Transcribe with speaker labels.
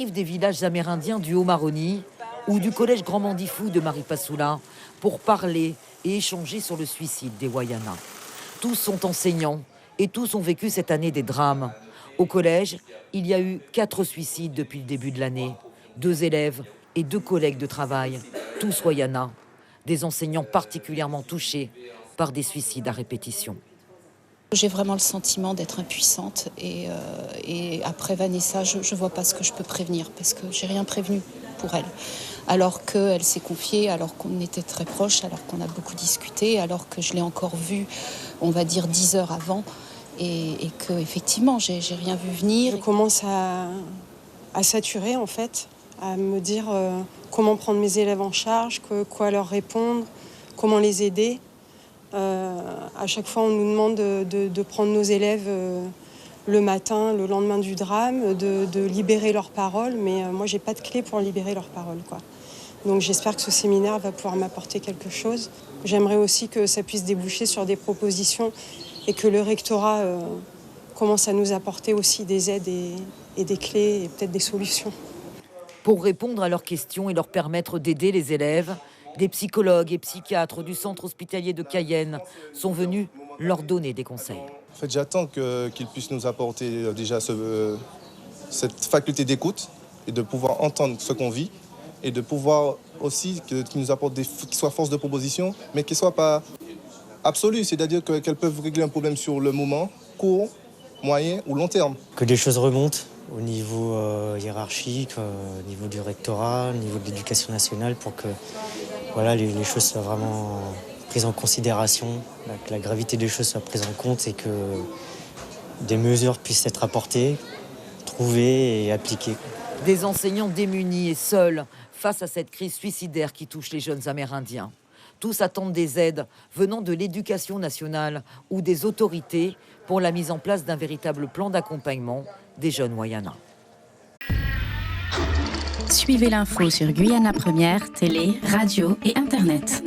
Speaker 1: Des villages amérindiens du Haut-Maroni ou du collège Grand Mandifou de Maripasoula pour parler et échanger sur le suicide des Wayana. Tous sont enseignants et tous ont vécu cette année des drames. Au collège, il y a eu 4 suicides depuis le début de l'année. 2 élèves et 2 collègues de travail, tous Wayana. Des enseignants particulièrement touchés par des suicides à répétition.
Speaker 2: J'ai vraiment le sentiment d'être impuissante et après Vanessa, je ne vois pas ce que je peux prévenir parce que j'ai rien prévenu pour elle. Alors qu'elle s'est confiée, alors qu'on était très proches, alors qu'on a beaucoup discuté, alors que je l'ai encore vue, on va dire 10 heures avant et que effectivement, j'ai rien vu venir.
Speaker 3: Je commence à saturer en fait, à me dire comment prendre mes élèves en charge, quoi leur répondre, comment les aider. À chaque fois, on nous demande de prendre nos élèves le matin, le lendemain du drame, de libérer leurs paroles. Mais moi, j'ai pas de clé pour libérer leurs paroles, quoi. Donc j'espère que ce séminaire va pouvoir m'apporter quelque chose. J'aimerais aussi que ça puisse déboucher sur des propositions et que le rectorat commence à nous apporter aussi des aides et des clés et peut-être des solutions.
Speaker 1: Pour répondre à leurs questions et leur permettre d'aider les élèves, des psychologues et psychiatres du centre hospitalier de Cayenne sont venus leur donner des conseils.
Speaker 4: En fait, j'attends qu'ils puissent nous apporter déjà cette faculté d'écoute et de pouvoir entendre ce qu'on vit et de pouvoir aussi qu'ils nous apportent qu'ils soient force de proposition, mais qu'ils ne soient pas absolus, c'est-à-dire qu'elles peuvent régler un problème sur le moment, court, moyen ou long terme.
Speaker 5: Que les choses remontent au niveau hiérarchique, au niveau du rectorat, au niveau de l'éducation nationale pour que voilà, les choses soient vraiment prises en considération, que la gravité des choses soit prise en compte et que des mesures puissent être apportées, trouvées et appliquées.
Speaker 1: Des enseignants démunis et seuls face à cette crise suicidaire qui touche les jeunes Amérindiens. Tous attendent des aides venant de l'éducation nationale ou des autorités pour la mise en place d'un véritable plan d'accompagnement des jeunes Wayana.
Speaker 6: Suivez l'info sur Guyana Première, télé, radio et Internet.